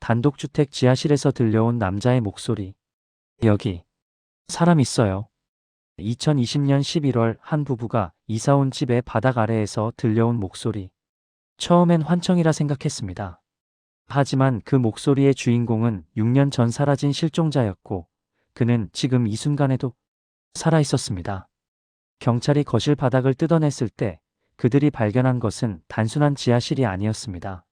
단독주택 지하실에서 들려온 남자의 목소리. 여기 사람 있어요. 2020년 11월 한 부부가 이사온 집의 바닥 아래에서 들려온 목소리. 처음엔 환청이라 생각했습니다. 하지만 그 목소리의 주인공은 6년 전 사라진 실종자였고 그는 지금 이 순간에도 살아 있었습니다. 경찰이 거실 바닥을 뜯어냈을 때 그들이 발견한 것은 단순한 지하실이 아니었습니다.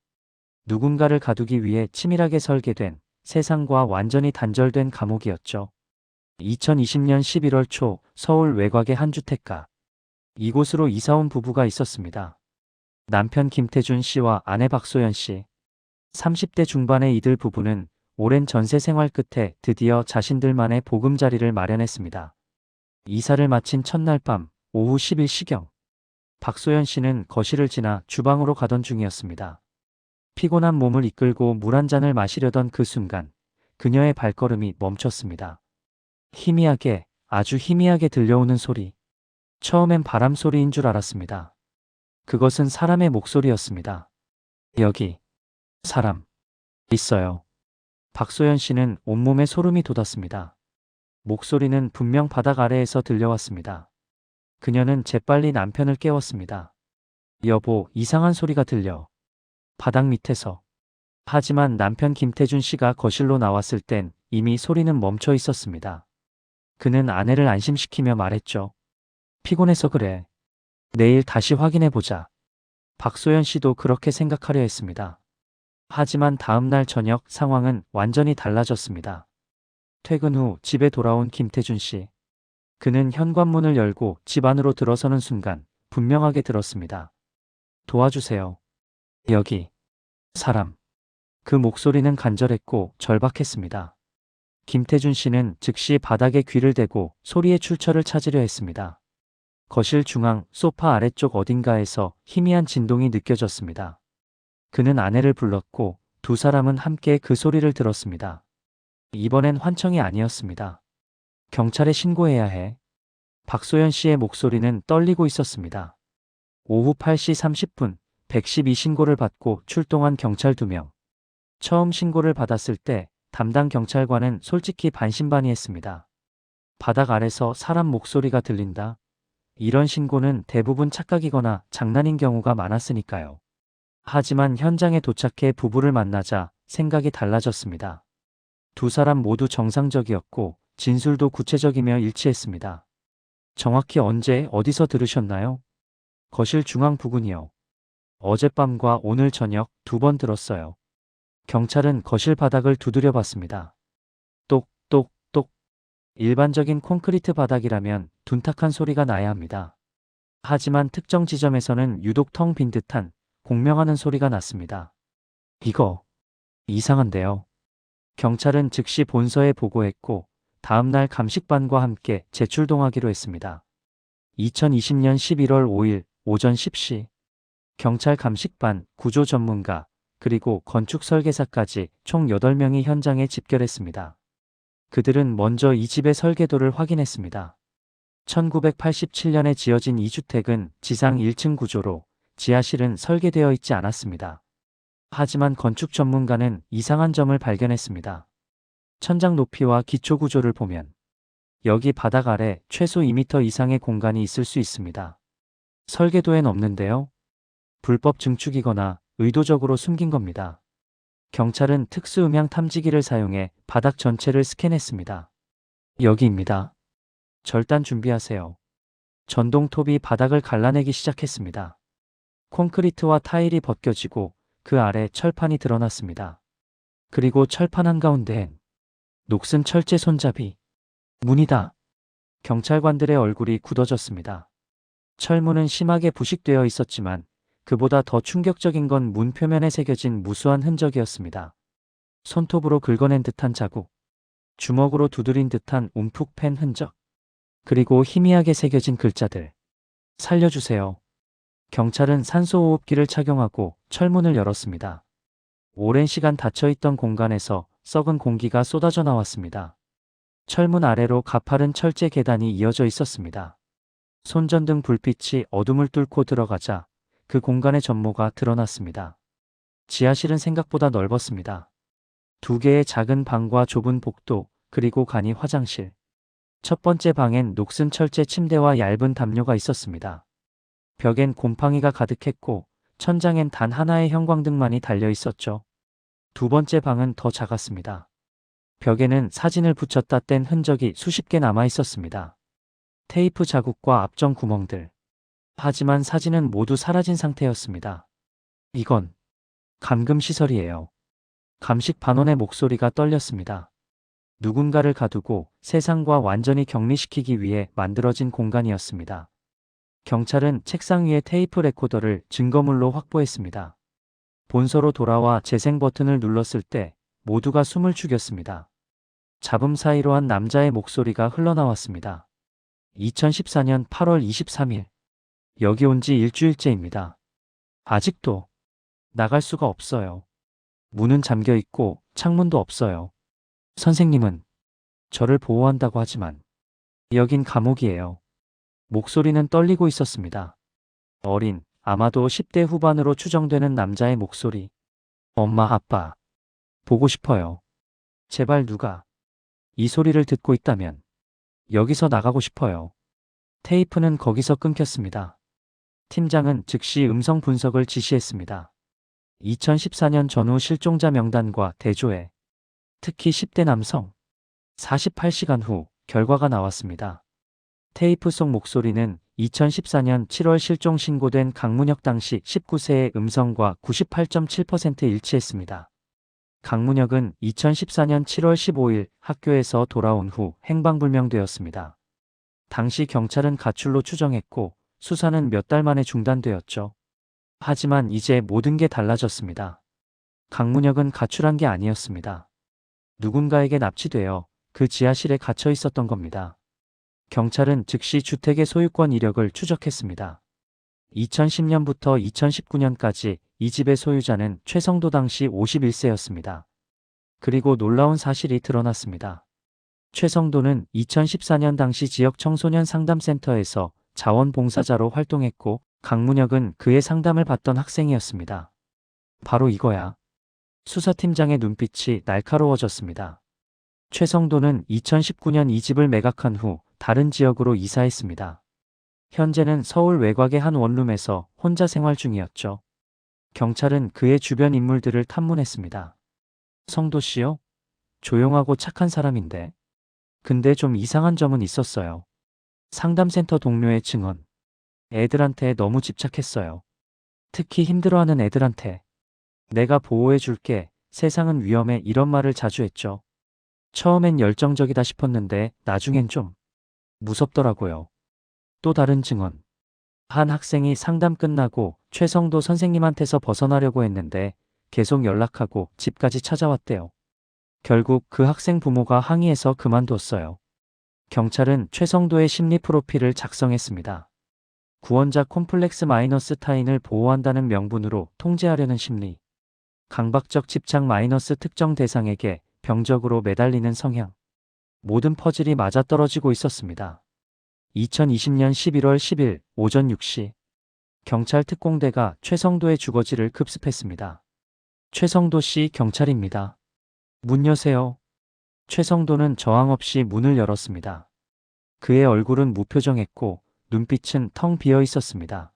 누군가를 가두기 위해 치밀하게 설계된 세상과 완전히 단절된 감옥이었죠. 2020년 11월 초 서울 외곽의 한 주택가. 이곳으로 이사온 부부가 있었습니다. 남편 김태준 씨와 아내 박소연 씨. 30대 중반의 이들 부부는 오랜 전세 생활 끝에 드디어 자신들만의 보금자리를 마련했습니다. 이사를 마친 첫날 밤 오후 10일시경. 박소연 씨는 거실을 지나 주방으로 가던 중이었습니다. 피곤한 몸을 이끌고 물 한 잔을 마시려던 그 순간 그녀의 발걸음이 멈췄습니다. 희미하게, 아주 희미하게 들려오는 소리. 처음엔 바람 소리인 줄 알았습니다. 그것은 사람의 목소리였습니다. 여기 사람 있어요. 박소연 씨는 온몸에 소름이 돋았습니다. 목소리는 분명 바닥 아래에서 들려왔습니다. 그녀는 재빨리 남편을 깨웠습니다. 여보, 이상한 소리가 들려. 바닥 밑에서. 하지만 남편 김태준 씨가 거실로 나왔을 땐 이미 소리는 멈춰 있었습니다. 그는 아내를 안심시키며 말했죠. 피곤해서 그래. 내일 다시 확인해 보자. 박소연 씨도 그렇게 생각하려 했습니다. 하지만 다음 날 저녁 상황은 완전히 달라졌습니다. 퇴근 후 집에 돌아온 김태준 씨. 그는 현관문을 열고 집 안으로 들어서는 순간 분명하게 들었습니다. 도와주세요. 여기 사람. 그 목소리는 간절했고 절박했습니다. 김태준 씨는 즉시 바닥에 귀를 대고 소리의 출처를 찾으려 했습니다. 거실 중앙 소파 아래쪽 어딘가에서 희미한 진동이 느껴졌습니다. 그는 아내를 불렀고 두 사람은 함께 그 소리를 들었습니다. 이번엔 환청이 아니었습니다. 경찰에 신고해야 해. 박소연 씨의 목소리는 떨리고 있었습니다. 오후 8시 30분 112 신고를 받고 출동한 경찰 2명. 처음 신고를 받았을 때 담당 경찰관은 솔직히 반신반의했습니다. 바닥 아래서 사람 목소리가 들린다. 이런 신고는 대부분 착각이거나 장난인 경우가 많았으니까요. 하지만 현장에 도착해 부부를 만나자 생각이 달라졌습니다. 두 사람 모두 정상적이었고 진술도 구체적이며 일치했습니다. 정확히 언제 어디서 들으셨나요? 거실 중앙 부근이요. 어젯밤과 오늘 저녁 2번 들었어요. 경찰은 거실 바닥을 두드려 봤습니다. 똑똑똑. 일반적인 콘크리트 바닥이라면 둔탁한 소리가 나야 합니다. 하지만 특정 지점에서는 유독 텅 빈 듯한 공명하는 소리가 났습니다. 이거 이상한데요. 경찰은 즉시 본서에 보고했고 다음날 감식반과 함께 재출동하기로 했습니다. 2020년 11월 5일 오전 10시 경찰 감식반, 구조 전문가, 그리고 건축 설계사까지 총 8명이 현장에 집결했습니다. 그들은 먼저 이 집의 설계도를 확인했습니다. 1987년에 지어진 이 주택은 지상 1층 구조로 지하실은 설계되어 있지 않았습니다. 하지만 건축 전문가는 이상한 점을 발견했습니다. 천장 높이와 기초 구조를 보면 여기 바닥 아래 최소 2m 이상의 공간이 있을 수 있습니다. 설계도엔 없는데요. 불법 증축이거나 의도적으로 숨긴 겁니다. 경찰은 특수음향 탐지기를 사용해 바닥 전체를 스캔했습니다. 여기입니다. 절단 준비하세요. 전동톱이 바닥을 갈라내기 시작했습니다. 콘크리트와 타일이 벗겨지고 그 아래 철판이 드러났습니다. 그리고 철판 한가운데엔 녹슨 철제 손잡이. 문이다. 경찰관들의 얼굴이 굳어졌습니다. 철문은 심하게 부식되어 있었지만 그보다 더 충격적인 건 문 표면에 새겨진 무수한 흔적이었습니다. 손톱으로 긁어낸 듯한 자국, 주먹으로 두드린 듯한 움푹 팬 흔적, 그리고 희미하게 새겨진 글자들. 살려주세요. 경찰은 산소호흡기를 착용하고 철문을 열었습니다. 오랜 시간 닫혀있던 공간에서 썩은 공기가 쏟아져 나왔습니다. 철문 아래로 가파른 철제 계단이 이어져 있었습니다. 손전등 불빛이 어둠을 뚫고 들어가자 그 공간의 전모가 드러났습니다. 지하실은 생각보다 넓었습니다. 두 개의 작은 방과 좁은 복도, 그리고 간이 화장실. 첫 번째 방엔 녹슨 철제 침대와 얇은 담요가 있었습니다. 벽엔 곰팡이가 가득했고 천장엔 단 하나의 형광등만이 달려 있었죠. 두 번째 방은 더 작았습니다. 벽에는 사진을 붙였다 뗀 흔적이 수십 개 남아 있었습니다. 테이프 자국과 앞정 구멍들. 하지만 사진은 모두 사라진 상태였습니다. 이건 감금 시설이에요. 감식 반원의 목소리가 떨렸습니다. 누군가를 가두고 세상과 완전히 격리시키기 위해 만들어진 공간이었습니다. 경찰은 책상 위에 테이프 레코더를 증거물로 확보했습니다. 본서로 돌아와 재생 버튼을 눌렀을 때 모두가 숨을 죽였습니다. 잡음 사이로 한 남자의 목소리가 흘러나왔습니다. 2014년 8월 23일. 여기 온 지 일주일째입니다. 아직도 나갈 수가 없어요. 문은 잠겨 있고 창문도 없어요. 선생님은 저를 보호한다고 하지만 여긴 감옥이에요. 목소리는 떨리고 있었습니다. 어린, 아마도 10대 후반으로 추정되는 남자의 목소리. 엄마, 아빠, 보고 싶어요. 제발 누가 이 소리를 듣고 있다면 여기서 나가고 싶어요. 테이프는 거기서 끊겼습니다. 팀장은 즉시 음성 분석을 지시했습니다. 2014년 전후 실종자 명단과 대조해 특히 10대 남성 48시간 후 결과가 나왔습니다. 테이프 속 목소리는 2014년 7월 실종 신고된 강문혁 당시 19세의 음성과 98.7% 일치했습니다. 강문혁은 2014년 7월 15일 학교에서 돌아온 후 행방불명되었습니다. 당시 경찰은 가출로 추정했고 수사는 몇 달 만에 중단되었죠. 하지만 이제 모든 게 달라졌습니다. 강문혁은 가출한 게 아니었습니다. 누군가에게 납치되어 그 지하실에 갇혀 있었던 겁니다. 경찰은 즉시 주택의 소유권 이력을 추적했습니다. 2010년부터 2019년까지 이 집의 소유자는 최성도 당시 51세였습니다. 그리고 놀라운 사실이 드러났습니다. 최성도는 2014년 당시 지역 청소년 상담센터에서 자원봉사자로 활동했고 강문혁은 그의 상담을 받던 학생이었습니다. 바로 이거야. 수사팀장의 눈빛이 날카로워졌습니다. 최성도는 2019년 이 집을 매각한 후 다른 지역으로 이사했습니다. 현재는 서울 외곽의 한 원룸에서 혼자 생활 중이었죠. 경찰은 그의 주변 인물들을 탐문했습니다. 성도 씨요? 조용하고 착한 사람인데. 근데 좀 이상한 점은 있었어요. 상담센터 동료의 증언. 애들한테 너무 집착했어요. 특히 힘들어하는 애들한테. 내가 보호해 줄게. 세상은 위험해. 이런 말을 자주 했죠. 처음엔 열정적이다 싶었는데 나중엔 좀 무섭더라고요. 또 다른 증언. 한 학생이 상담 끝나고 최성도 선생님한테서 벗어나려고 했는데 계속 연락하고 집까지 찾아왔대요. 결국 그 학생 부모가 항의해서 그만뒀어요. 경찰은 최성도의 심리 프로필을 작성했습니다. 구원자 콤플렉스 마이너스 타인을 보호한다는 명분으로 통제하려는 심리. 강박적 집착 마이너스 특정 대상에게 병적으로 매달리는 성향. 모든 퍼즐이 맞아떨어지고 있었습니다. 2020년 11월 10일 오전 6시 경찰 특공대가 최성도의 주거지를 급습했습니다. 최성도 씨 경찰입니다. 문 여세요. 최성도는 저항 없이 문을 열었습니다. 그의 얼굴은 무표정했고 눈빛은 텅 비어 있었습니다.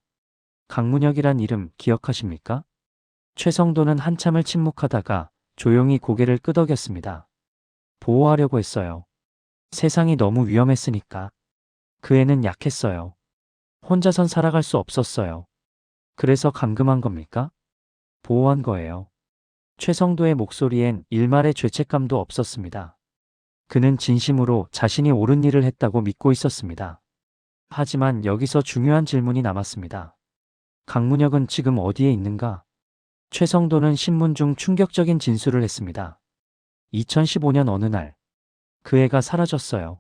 강문혁이란 이름 기억하십니까? 최성도는 한참을 침묵하다가 조용히 고개를 끄덕였습니다. 보호하려고 했어요. 세상이 너무 위험했으니까. 그 애는 약했어요. 혼자선 살아갈 수 없었어요. 그래서 감금한 겁니까? 보호한 거예요. 최성도의 목소리엔 일말의 죄책감도 없었습니다. 그는 진심으로 자신이 옳은 일을 했다고 믿고 있었습니다. 하지만 여기서 중요한 질문이 남았습니다. 강문혁은 지금 어디에 있는가? 최성도는 신문 중 충격적인 진술을 했습니다. 2015년 어느 날, 그 애가 사라졌어요.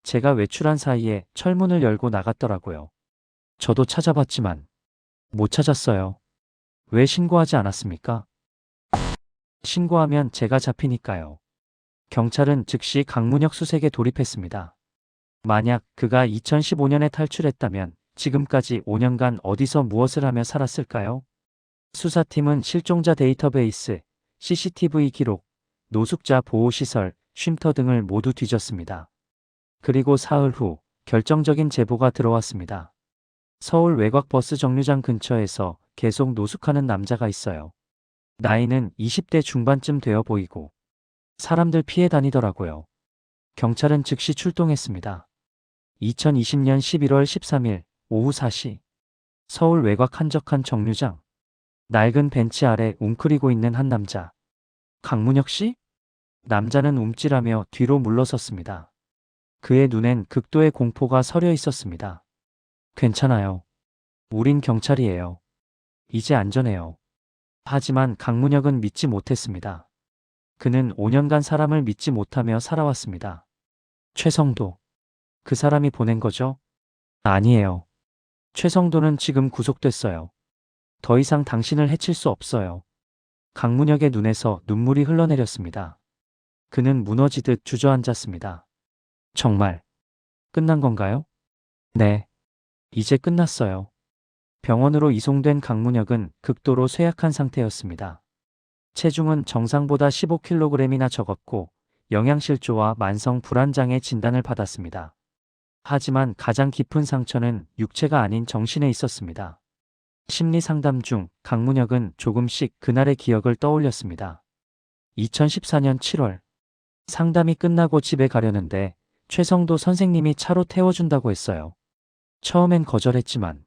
제가 외출한 사이에 철문을 열고 나갔더라고요. 저도 찾아봤지만 못 찾았어요. 왜 신고하지 않았습니까? 신고하면 제가 잡히니까요. 경찰은 즉시 강문혁 수색에 돌입했습니다. 만약 그가 2015년에 탈출했다면 지금까지 5년간 어디서 무엇을 하며 살았을까요? 수사팀은 실종자 데이터베이스, CCTV 기록, 노숙자 보호시설, 쉼터 등을 모두 뒤졌습니다. 그리고 사흘 후 결정적인 제보가 들어왔습니다. 서울 외곽버스 정류장 근처에서 계속 노숙하는 남자가 있어요. 나이는 20대 중반쯤 되어 보이고 사람들 피해 다니더라고요. 경찰은 즉시 출동했습니다. 2020년 11월 13일 오후 4시 서울 외곽 한적한 정류장. 낡은 벤치 아래 웅크리고 있는 한 남자. 강문혁 씨? 남자는 움찔하며 뒤로 물러섰습니다. 그의 눈엔 극도의 공포가 서려 있었습니다. 괜찮아요. 우린 경찰이에요. 이제 안전해요. 하지만 강문혁은 믿지 못했습니다. 그는 5년간 사람을 믿지 못하며 살아왔습니다. 최성도. 그 사람이 보낸 거죠? 아니에요. 최성도는 지금 구속됐어요. 더 이상 당신을 해칠 수 없어요. 강문혁의 눈에서 눈물이 흘러내렸습니다. 그는 무너지듯 주저앉았습니다. 정말 끝난 건가요? 네. 이제 끝났어요. 병원으로 이송된 강문혁은 극도로 쇠약한 상태였습니다. 체중은 정상보다 15kg이나 적었고 영양실조와 만성 불안장애 진단을 받았습니다. 하지만 가장 깊은 상처는 육체가 아닌 정신에 있었습니다. 심리 상담 중 강문혁은 조금씩 그날의 기억을 떠올렸습니다. 2014년 7월 상담이 끝나고 집에 가려는데 최성도 선생님이 차로 태워준다고 했어요. 처음엔 거절했지만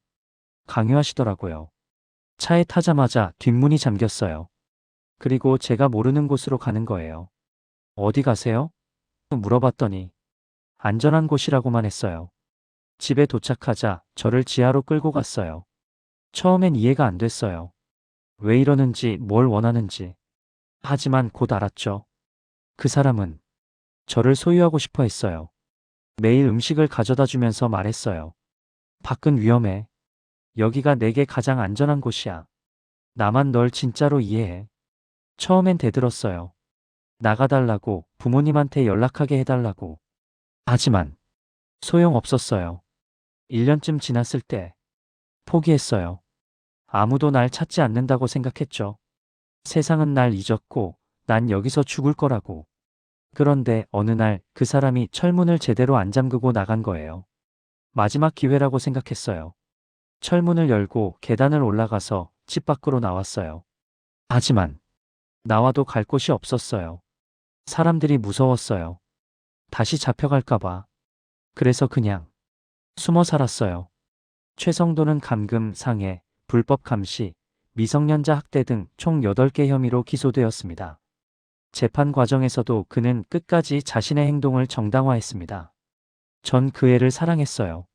강요하시더라고요. 차에 타자마자 뒷문이 잠겼어요. 그리고 제가 모르는 곳으로 가는 거예요. 어디 가세요? 물어봤더니 안전한 곳이라고만 했어요. 집에 도착하자 저를 지하로 끌고 갔어요. 처음엔 이해가 안 됐어요. 왜 이러는지 뭘 원하는지. 하지만 곧 알았죠. 그 사람은 저를 소유하고 싶어 했어요. 매일 음식을 가져다 주면서 말했어요. 밖은 위험해. 여기가 내게 가장 안전한 곳이야. 나만 널 진짜로 이해해. 처음엔 대들었어요. 나가달라고, 부모님한테 연락하게 해달라고. 하지만 소용없었어요. 1년쯤 지났을 때 포기했어요. 아무도 날 찾지 않는다고 생각했죠. 세상은 날 잊었고 난 여기서 죽을 거라고. 그런데 어느 날 그 사람이 철문을 제대로 안 잠그고 나간 거예요. 마지막 기회라고 생각했어요. 철문을 열고 계단을 올라가서 집 밖으로 나왔어요. 하지만 나와도 갈 곳이 없었어요. 사람들이 무서웠어요. 다시 잡혀갈까봐. 그래서 그냥 숨어 살았어요. 최성도는 감금, 상해, 불법 감시, 미성년자 학대 등 총 8개 혐의로 기소되었습니다. 재판 과정에서도 그는 끝까지 자신의 행동을 정당화했습니다. 전 그 애를 사랑했어요.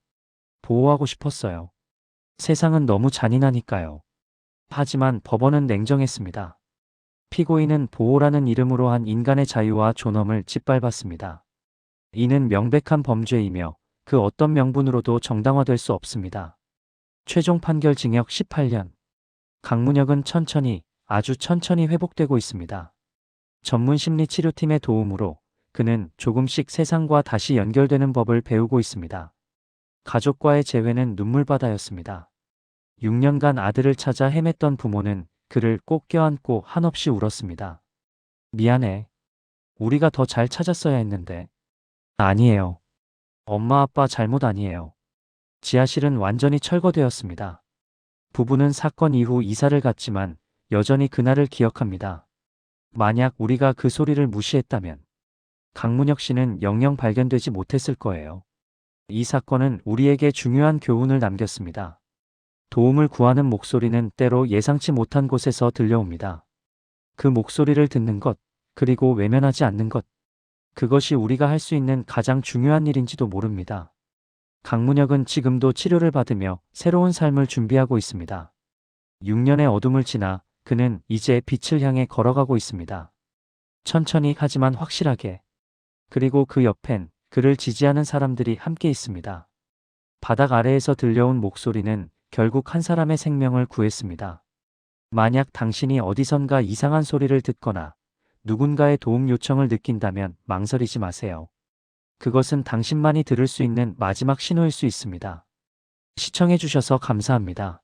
보호하고 싶었어요. 세상은 너무 잔인하니까요. 하지만 법원은 냉정했습니다. 피고인은 보호라는 이름으로 한 인간의 자유와 존엄을 짓밟았습니다. 이는 명백한 범죄이며 그 어떤 명분으로도 정당화될 수 없습니다. 최종 판결 징역 18년. 강문혁은 천천히, 아주 천천히 회복되고 있습니다. 전문 심리 치료팀의 도움으로 그는 조금씩 세상과 다시 연결되는 법을 배우고 있습니다. 가족과의 재회는 눈물바다였습니다. 6년간 아들을 찾아 헤맸던 부모는 그를 꼭 껴안고 한없이 울었습니다. 미안해. 우리가 더 잘 찾았어야 했는데. 아니에요. 엄마 아빠 잘못 아니에요. 지하실은 완전히 철거되었습니다. 부부는 사건 이후 이사를 갔지만 여전히 그날을 기억합니다. 만약 우리가 그 소리를 무시했다면 강문혁 씨는 영영 발견되지 못했을 거예요. 이 사건은 우리에게 중요한 교훈을 남겼습니다. 도움을 구하는 목소리는 때로 예상치 못한 곳에서 들려옵니다. 그 목소리를 듣는 것, 그리고 외면하지 않는 것, 그것이 우리가 할 수 있는 가장 중요한 일인지도 모릅니다. 강문혁은 지금도 치료를 받으며 새로운 삶을 준비하고 있습니다. 6년의 어둠을 지나 그는 이제 빛을 향해 걸어가고 있습니다. 천천히 하지만 확실하게. 그리고 그 옆엔 그를 지지하는 사람들이 함께 있습니다. 바닥 아래에서 들려온 목소리는 결국 한 사람의 생명을 구했습니다. 만약 당신이 어디선가 이상한 소리를 듣거나 누군가의 도움 요청을 느낀다면 망설이지 마세요. 그것은 당신만이 들을 수 있는 마지막 신호일 수 있습니다. 시청해주셔서 감사합니다.